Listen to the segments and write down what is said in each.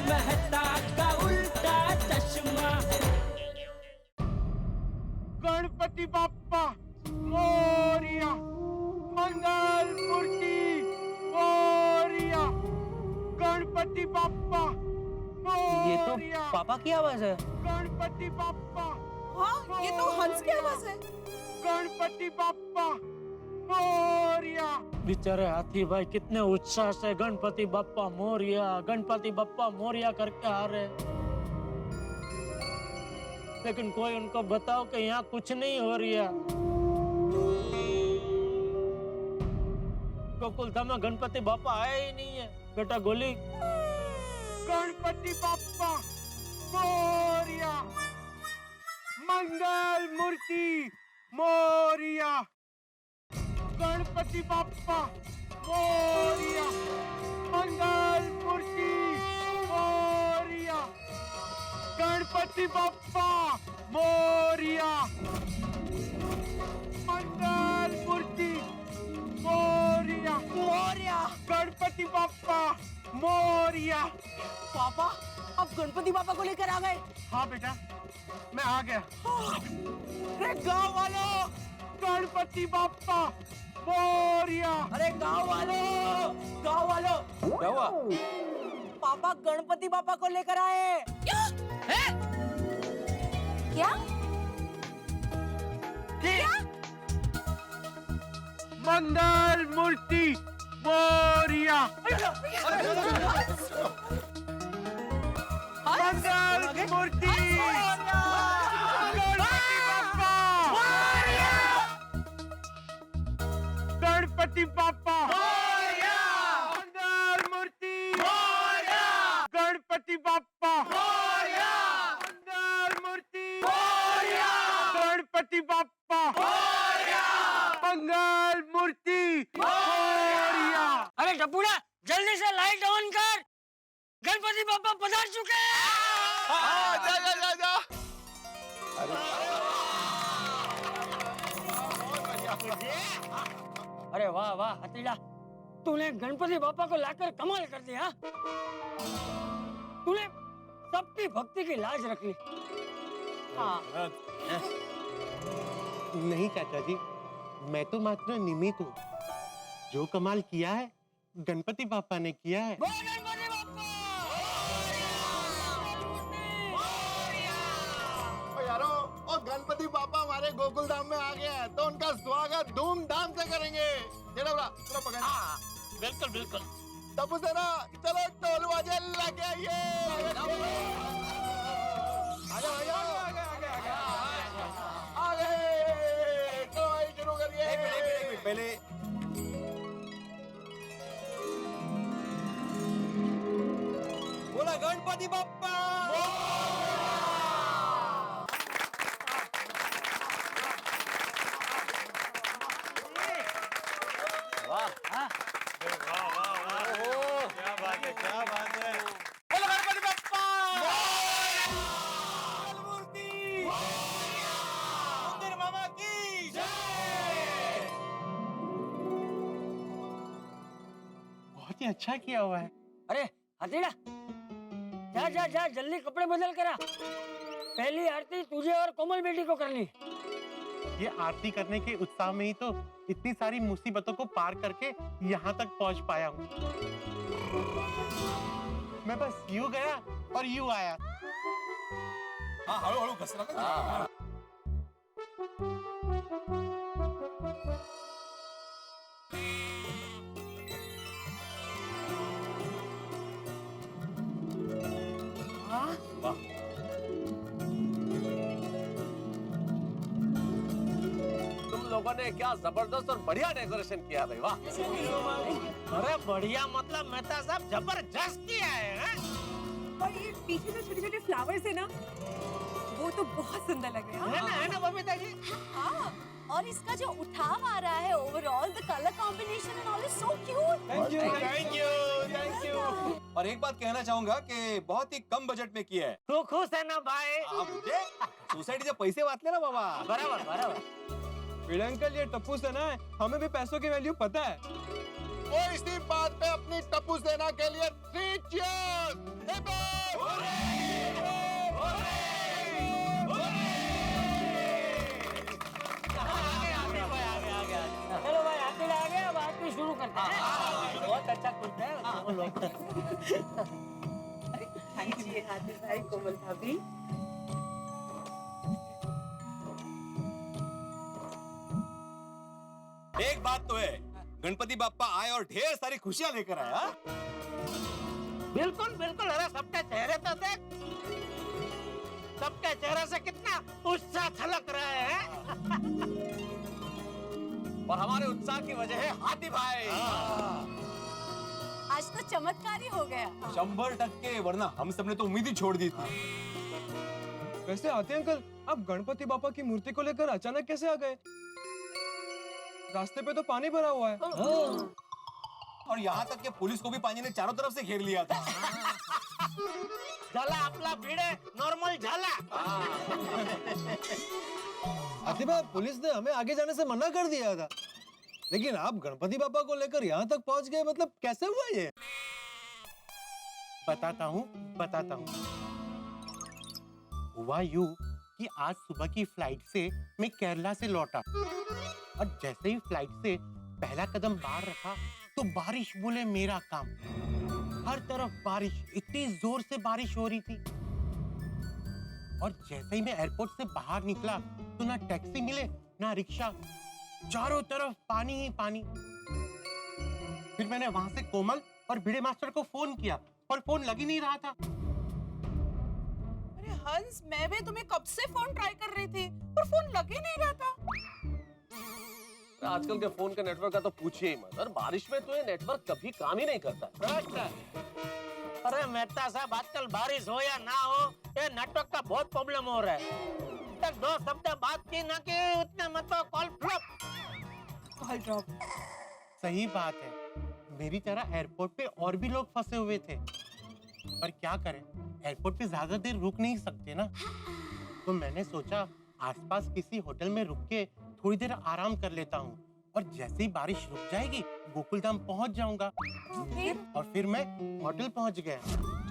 मेहता का उल्टा चश्मा। गणपति बाप्पा मोरिया, मंगल मूर्ति मोरिया, गणपति बाप्पा ये तो मोरिया, पापा की आवाज है। गणपति बाप्पा। हाँ, ये तो हंस की आवाज है। गणपति बाप्पा मोरिया। बेचारे हाथी भाई कितने उत्साह से गणपति बप्पा मोरिया करके आ रहे, लेकिन कोई उनको बताओ कि यहाँ कुछ नहीं हो रहा। गोकुलधाम में गणपति बाप्पा आया ही नहीं है। बेटा गोली, गणपति बाप्पा मोरिया, मंगल मूर्ति मोरिया, गणपति बाप्पा मोरिया, मंगल मूर्ति मोरिया, गणपति बाप्पा मोरिया, मंगल मूर्ति मोरिया, मोरिया। गणपति बाप्पा मोरिया। पापा, अब गणपति पापा को लेकर आ गए। हाँ बेटा, मैं आ गया। अरे गाँव वालों, गणपति बाप्पा मोरिया। अरे गाँव वालों, गाँव वालों। क्या हुआ? पापा गणपति पापा को लेकर आए। क्या? क्या? मंगल मूर्ति मोरिया, मंगल मूर्ति गणपति बाप्पा मोरिया, मंगल मूर्ति मोरिया, गणपति बाप्पा मोरिया, मंगल मूर्ति मोरिया, गणपति बाप्पा मोरिया, मंगल मूर्ति मोरिया। अरे टपुड़ा, जल्दी से लाइट ऑन कर, गणपति बाप्पा पधार चुके हैं। जा। अरे वाह वाह हतीड़ा, तूने गणपति बाप्पा को लाकर कमाल कर दिया। तूने सबकी भक्ति की लाज रख ली। हाँ। नहीं चाचा जी, मैं तो मात्र निमित्त हूँ। जो कमाल किया है गणपति बाप्पा ने किया है। बोल गणपति बाप्पा। यारो, और गणपति बाप्पा हमारे गोकुल धाम में आ गए हैं, तो उनका स्वागत धूमधाम से करेंगे। चलो पकड़। बिल्कुल बिल्कुल। तब से ना, चलो ढोल बाजे लगे आइए। आगे चलो भाई, शुरू करिए। पहले बोला गणपति बाप्पा। बहुत ही अच्छा किया हुआ है। अरे हतीड़ा, जा जा जा, जल्दी कपड़े बदल करा। पहली आरती तुझे और कोमल बेटी को करनी। ये आरती करने के उत्साह में ही तो इतनी सारी मुसीबतों को पार करके यहाँ तक पहुँच पाया हूँ। मैं बस यूं गया और यूं आया। हाँ, हळू हळू घसरा ना। लोगों ने क्या जबरदस्त और बढ़िया डेकोरेशन किया भाई, वाह। अरे बढ़िया मतलब मेहता साहब जबरदस्त किया है। और ये पीछे जो छोटे-छोटे फ्लावर्स है ना, वो तो बहुत सुंदर लग रहे हैं। है ना बबीता जी? हाँ, और इसका जो उठाव आ रहा है, overall the colour combination and all is so cute. Thank you. और एक बात कहना चाहूंगा कि बहुत ही कम बजट में किया है। तू खुश है ना भाई? मुझे सोसाइटीचे पैसे वाचले ना बाबा। बराबर बराबर। अंकल, ये टप्पू सेना है, हमें भी पैसों की वैल्यू पता है। वो इसी बात पे अपनी टप्पू सेना के लिए 3 चीयर्स। भाई कोमल भाभी। एक बात तो है, गणपति बाप्पा आए और ढेर सारी खुशियां लेकर आए। हाँ? बिल्कुल बिल्कुल, अरे सबके चेहरे तो देख, सबके चेहरे से कितना उत्साह छलक रहा है। और हमारे उत्साह की वजह है हाथी भाई। आज तो चमत्कार ही हो गया। 100%, वरना हम सबने तो उम्मीद ही छोड़ दी थी। वैसे आते अंकल, आप गणपति बापा की मूर्ति को लेकर अचानक कैसे आ गए? रास्ते पे तो पानी भरा हुआ है। और यहाँ तक कि पुलिस को भी पानी ने चारों तरफ से घेर लिया था। झाला आपला भिड़े नॉर्मल झाला। आतिबा, पुलिस ने हमें आगे जाने से मना कर दिया था, लेकिन आप गणपति बापा को लेकर यहाँ तक पहुँच गए, मतलब कैसे हुआ ये? बताता हूँ। हुआ यूं कि आज सुबह की फ्लाइट से मैं केरला से लौटा और जैसे ही फ्लाइट से पहला कदम बाहर रखा तो बारिश बोले मेरा काम। हर तरफ बारिश, इतनी जोर से बारिश हो रही थी। और जैसे ही मैं एयरपोर्ट से बाहर निकला तो ना टैक्सी मिले ना रिक्शा, चारों तरफ पानी ही पानी। फिर मैंने वहां से कोमल और भिड़े मास्टर को फोन किया पर फोन लग ही नहीं रहा था। अरे हंस, मैं भी तुम्हें कब से फोन ट्राई कर रही थी पर फोन लग ही नहीं रहा था। आजकल के फोन के नेटवर्क का तो पूछिए ही मत। और बारिश में तो ये नेटवर्क कभी काम ही नहीं करता। अरे मेहता साहब, आजकल बारिश हो या ना हो, ये नेटवर्क का बहुत प्रॉब्लम हो रहा है। तक 2 शब्द बात की ना कि उतने मत कॉल फ्लॉप। सही बात है, मेरी तरह एयरपोर्ट पे और भी लोग फंसे हुए थे, पर क्या करें, एयरपोर्ट पे ज्यादा देर रुक नहीं सकते ना। तो मैंने सोचा आसपास किसी होटल में रुक के थोड़ी देर आराम कर लेता हूँ और जैसे ही बारिश रुक जाएगी गोकुलधाम पहुँच जाऊंगा। और फिर मैं होटल पहुँच गया।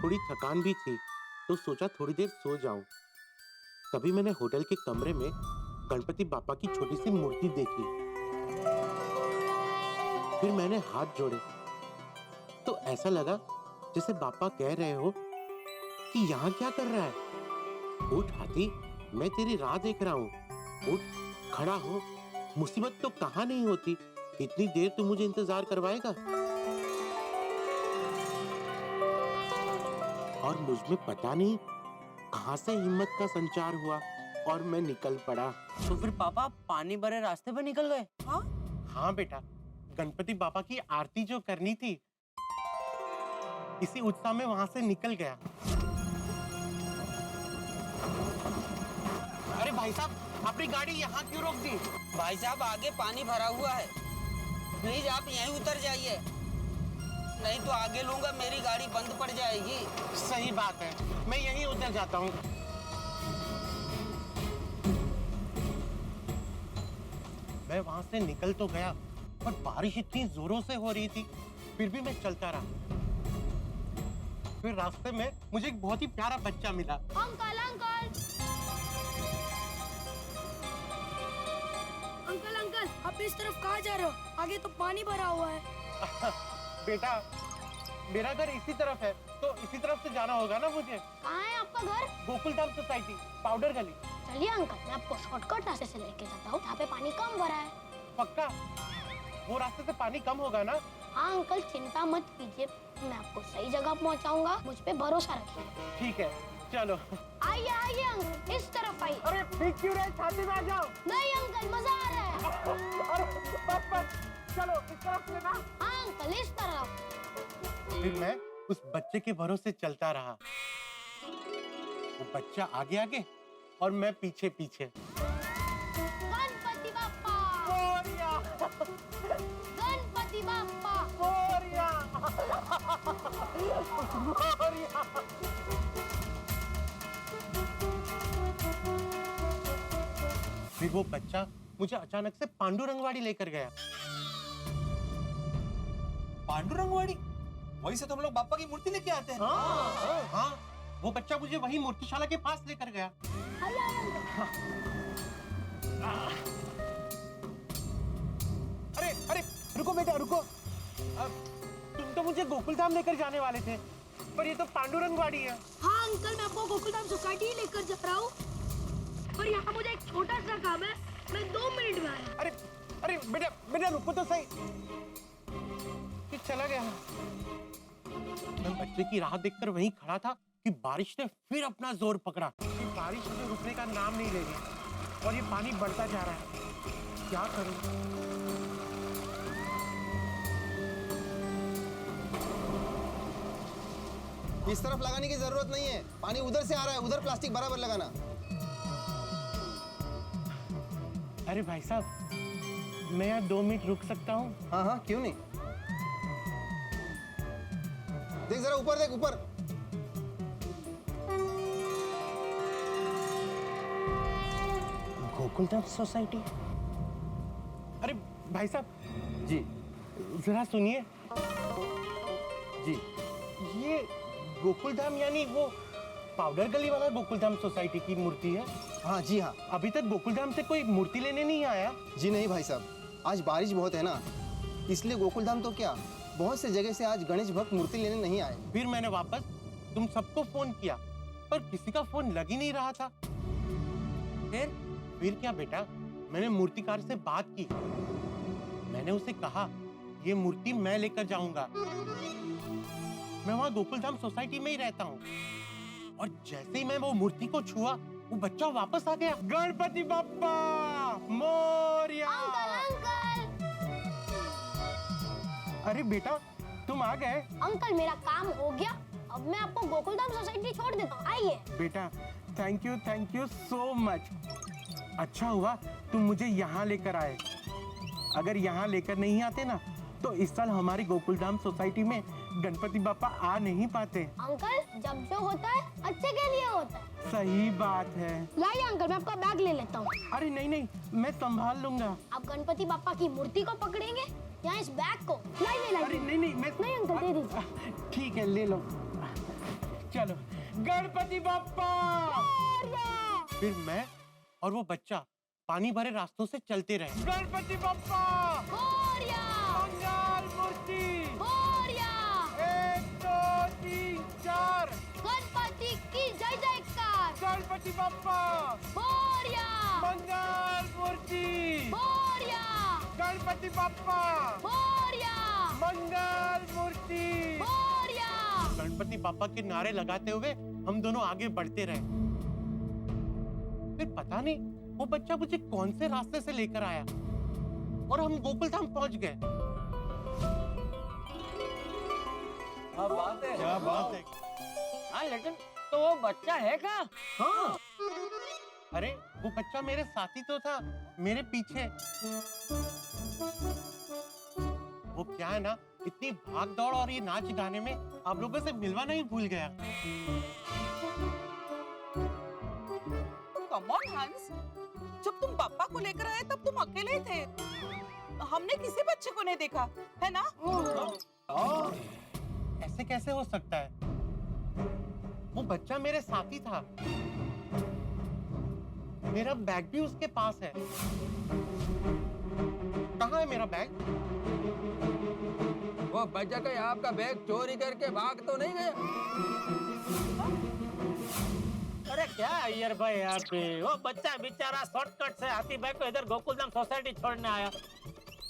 थोड़ी थकान भी थी तो सोचा थोड़ी देर सो जाऊं। तभी मैंने होटल के कमरे में गणपति बापा की छोटी सी मूर्ति देखी। फिर मैंने हाथ जोड़े तो ऐसा लगा जैसे बापा कह रहे हो कि यहाँ क्या कर रहा है। उठ हाथी, मैं तेरी राह देख रहा हूँ, उठ खड़ा हो, मुसीबत तो कहाँ नहीं होती, कितनी देर तू मुझे इंतजार करवाएगा। और मुझ में पता नहीं कहाँ से हिम्मत का संचार हुआ और मैं निकल पड़ा। तो फिर पापा पानी भरे रास्ते पर निकल गए? हाँ बेटा, गणपति बापा की आरती जो करनी थी, इसी उत्साह में वहां से निकल गया। अरे भाई साहब, अपनी गाड़ी यहाँ क्यों रोक दी? भाई साहब, आगे पानी भरा हुआ है, प्लीज आप यहीं उतर जाइए, नहीं तो आगे लूंगा मेरी गाड़ी बंद पड़ जाएगी। सही बात है, मैं यहीं उतर जाता हूँ। मैं वहां से निकल तो गया पर बारिश इतनी जोरों से हो रही थी, फिर भी मैं चलता रहा। फिर रास्ते में मुझे एक बहुत ही प्यारा बच्चा मिला। अंकल आप इस तरफ कहाँ जा रहे हो? आगे तो पानी भरा हुआ है। बेटा, मेरा घर इसी तरफ है तो इसी तरफ से जाना होगा ना मुझे। कहाँ है आपका घर? गोकुलधाम सोसाइटी, पाउडर गली। चलिए अंकल, मैं आपको शॉर्टकट रास्ते से लेके जाता हूँ, यहाँ पे पानी कम भरा है। पक्का? वो रास्ते से पानी कम होगा ना? हाँ अंकल, चिंता मत कीजिए, मैं आपको सही जगह पहुँचाऊंगा, मुझ पे भरोसा रखिए। ठीक है, चलो। आइए आइए अंकल, इस तरफ आइए। अरे ठीक क्यों रहे, छाती में आ जाओ। नहीं अंकल, मजा आ रहा है। अरे बस चलो इस तरफ से ना। हाँ अंकल, इस तरफ। फिर मैं उस बच्चे के भरोसे चलता रहा। वो बच्चा आगे आगे और मैं पीछे पीछे। गणपति बाप्पा मोरिया, गणपति बाप्पा मोरिया, मोरिया। फिर वो बच्चा मुझे अचानक से पांडुरंगवाड़ी लेकर गया। पांडुरंगवाड़ी? वहीं से तो हम लोग बापा की मूर्ति लेके आते हैं। हाँ, वो बच्चा मुझे वही मूर्तिशाला के पास लेकर गया। अरे अरे रुको बेटा रुको। तुम तो मुझे गोकुल धाम लेकर जाने वाले थे, पर ये तो पांडुरंग वाड़ी है। हाँ अंकल, मैं आपको गोकुलधाम सोसाइटी ही लेकर जा रहा हूँ। और यहाँ मुझे एक छोटा सा काम है, मैं 2 मिनट में आया। अरे अरे बेटा बेटा रुको तो सही। ये चला गया। मैं बच्चे की राह देखकर वहीं खड़ा था कि बारिश ने फिर अपना जोर पकड़ा। ये बारिश मुझे रुकने का नाम नहीं ले रही और ये पानी बढ़ता जा रहा है। क्या करूं? इस तरफ लगाने की जरूरत नहीं है, पानी उधर से आ रहा है, उधर प्लास्टिक बराबर लगाना। अरे भाई साहब, मैं यहाँ 2 मिनट रुक सकता हूँ? हाँ हाँ, क्यों नहीं। देख जरा ऊपर, देख ऊपर। गोकुलधाम सोसाइटी। अरे भाई साहब जी, जरा सुनिए जी। ये गोकुलधाम यानी वो पाउडर गली वाला गोकुलधाम सोसाइटी की मूर्ति है? हाँ जी हाँ। अभी तक गोकुलधाम से कोई मूर्ति लेने नहीं आया? जी नहीं भाई साहब, आज बारिश बहुत है ना, इसलिए गोकुलधाम तो क्या, बहुत से जगह से आज गणेश भक्त मूर्ति लेने नहीं आए। फिर मैंने वापस तुम सबको फोन किया, पर किसी का फोन लग ही नहीं रहा था। फिर क्या बेटा, मैंने मूर्तिकार से बात की। मैंने उसे कहा ये मूर्ति मैं लेकर जाऊंगा। मैं वहाँ गोकुलधाम सोसाइटी में ही रहता हूँ। और जैसे ही मैं वो मूर्ति को छुआ, वो बच्चा वापस आ गया। गणपति बप्पा मोरया। अरे बेटा, तुम आ गए? अंकल मेरा काम हो गया, अब मैं आपको गोकुलधाम सोसाइटी छोड़ देता हूँ, आइए। बेटा थैंक यू सो मच। अच्छा हुआ तुम मुझे यहाँ लेकर आए। अगर यहाँ लेकर नहीं आते ना, तो इस साल हमारी गोकुलधाम सोसाइटी में गणपति बापा आ नहीं पाते। अंकल जब जो होता है अच्छे के लिए होता है। सही बात है। लाइए अंकल, मैं आपका बैग ले लेता हूँ। अरे नहीं, मैं संभाल लूंगा। आप गणपति बापा की मूर्ति को पकड़ेंगे या इस बैग को? लाइए। अरे नहीं, मैं नहीं अंकल, दे दीजिए। ठीक है, ले लो। चलो, गणपति बापा। फिर मैं और वो बच्चा पानी भरे रास्तों से चलते रहे। गणपति बापा मंगल मूर्ति। 1 2 3 4। गणपति की जय जयकार। गणपति बापा मंगल मूर्ति। गणपति बापा मंगल मूर्ति। गणपति बापा के नारे लगाते हुए हम दोनों आगे बढ़ते रहे। फिर पता नहीं वो बच्चा मुझे कौन से रास्ते से लेकर आया और हम गोकुलधाम पहुंच गए। क्या बात है। हाँ लेकिन तो वो बच्चा है क्या? हाँ। अरे वो बच्चा मेरे साथी तो था, मेरे पीछे। वो क्या है ना, इतनी भाग दौड़ और ये नाच गाने में आप लोगों से मिलवाना ही भूल गया। कम ऑन हंस, जब तुम पापा को लेकर आए तब तुम अकेले थे, हमने किसी बच्चे को नहीं देखा, है ना? ऐसे कैसे हो सकता है? वो बच्चा मेरे साथी था। मेरा बैग भी उसके पास है। कहाँ है मेरा बैग? वो बच्चा कहीं आपका बैग चोरी करके भाग तो नहीं गया? अरे क्या अय्यर भाई यहाँ पे, वो बच्चा बेचारा शॉर्टकट से हाथी भाई को इधर गोकुलधाम सोसाइटी छोड़ने आया।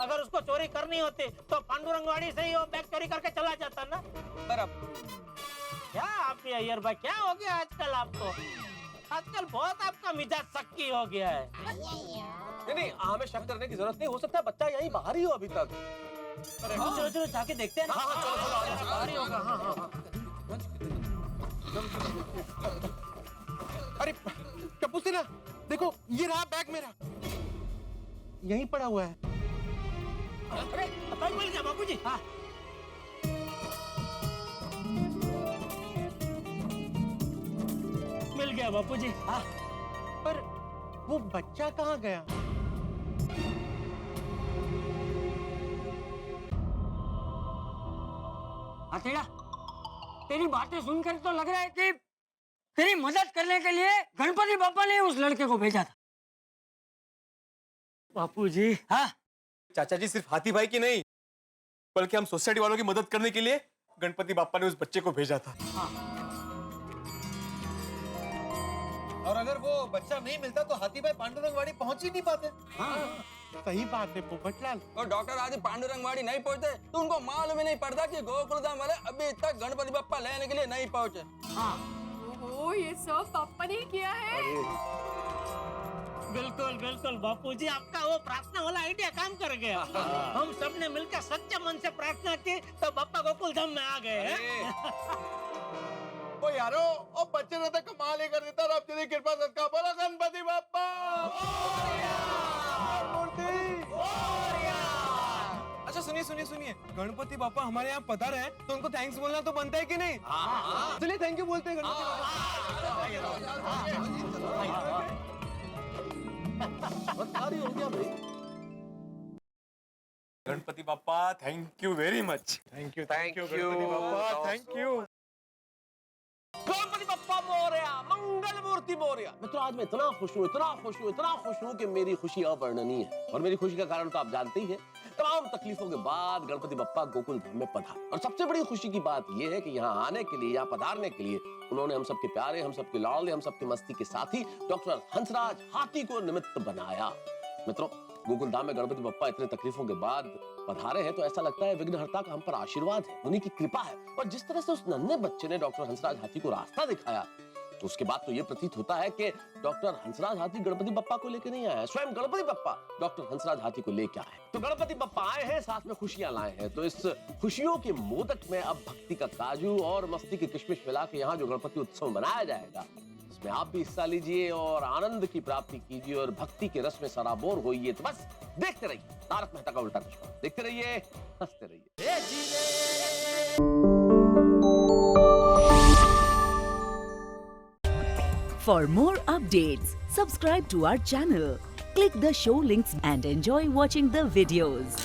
अगर उसको चोरी करनी होती तो पांडुरंगवाड़ी से ही वो बैग चोरी करके चला जाता ना। पर अब क्या आप ये अय्यर भाई, क्या हो गया आजकल आपको? आजकल बहुत आपका मिजाज सक्की हो गया है। नहीं, हमें शक करने की जरूरत नहीं, हो सकता है बच्चा यहीं बाहर ही हो अभी तक। चलो जाके देखते हैं ना। हाँ, चलो बाहर ही होगा। हाँ। अरे टप्पू सिन्हा, देखो ये रहा बैग मेरा, यहीं पड़ा हुआ है। अरे बैग मिल गया बापूजी। हाँ। मिल गया बापूजी। हाँ। पर वो बच्चा कहाँ गया? हथेड़ा, तेरी बातें सुनकर तो लग रहा है कि तेरी मदद करने के लिए गणपति बापा ने उस लड़के को भेजा था। बापूजी। हाँ चाचा जी, सिर्फ हाथी भाई की नहीं, बल्कि हम सोसाइटी वालों की मदद करने के लिए गणपति बापा ने उस बच्चे को भेजा था। और अगर वो बच्चा नहीं मिलता तो हाथी भाई पांडुरंगवाड़ी पहुंच ही नहीं पाते। सही बात है पोपटलाल। और डॉक्टर आदि पांडुरंगवाड़ी नहीं पहुंचे तो उनको मालूम ही नहीं पड़ता कि गोकुल धाम वाले अभी तक गणपति बप्पा लेने के लिए नहीं पहुंचे। ओहो, ये सब पापा ने किया है। बिल्कुल बिल्कुल बापूजी, आपका वो प्रार्थना वाला आइडिया काम कर गया। हम सब ने मिलकर सच्चे मन से प्रार्थना की तो बप्पा गोकुल धाम में आ गए हैं। ओ यारो, ओ बच्चे ने तो कमाल ही कर देता। रब तेरी कृपा सदका बोलो गणपति बाप्पा। अच्छा सुनिए सुनिए सुनिए, गणपति बापा हमारे यहाँ पधारे हैं तो उनको थैंक्स बोलना तो बनता है कि नहीं? चलिए थैंक यू बोलते हैं गणपति हो गया भाई। गणपति बापा thank you very much. Thank you Ganpati बापा, थैंक यू। गणपति बप्पा मोरया, मंगल मूर्ति मोरया। मित्रों, आज मैं इतना खुश हूँ कि मेरी खुशी अवर्णनीय है। और मेरी खुशी का कारण तो आप जानते ही हैं। तमाम तकलीफों के बाद गणपति बप्पा गोकुल धाम में पधारे। और सबसे बड़ी खुशी की बात यह है कि यहाँ आने के लिए, यहाँ पधारने के लिए उन्होंने हम सबके प्यारे, हम सबके लाडले, हम सबके मस्ती के साथी डॉक्टर हंसराज हाथी को निमित्त बनाया। मित्रों, गोकुल धाम में गणपति बप्पा इतने तकलीफों के बाद पधारे हैं तो ऐसा लगता है विघ्नहर्ता का हम पर आशीर्वाद है, उन्हीं की कृपा है। और जिस तरह से उस नन्हे बच्चे ने डॉक्टर हंसराज हाथी को रास्ता दिखाया तो उसके बाद तो ये प्रतीत होता है कि डॉक्टर हंसराज हाथी गणपति बप्पा को लेकर नहीं आया है, स्वयं गणपति बप्पा डॉक्टर हंसराज हाथी को लेकर आए। तो गणपति बप्पा आए हैं, साथ में खुशियां लाए हैं। तो इस खुशियों के मोदक में अब भक्ति का काजू और मस्ती की किशमिश मिला के यहाँ जो गणपति उत्सव मनाया जाएगा इसमें आप भी हिस्सा लीजिए और आनंद की प्राप्ति कीजिए और भक्ति के रस में सराबोर होइए। तो बस देखते रहिए तारक मेहता का उल्टा चश्मा, देखते रहिए, हंसते रहिए। For more updates, subscribe to our channel, click the show links and enjoy watching the videos.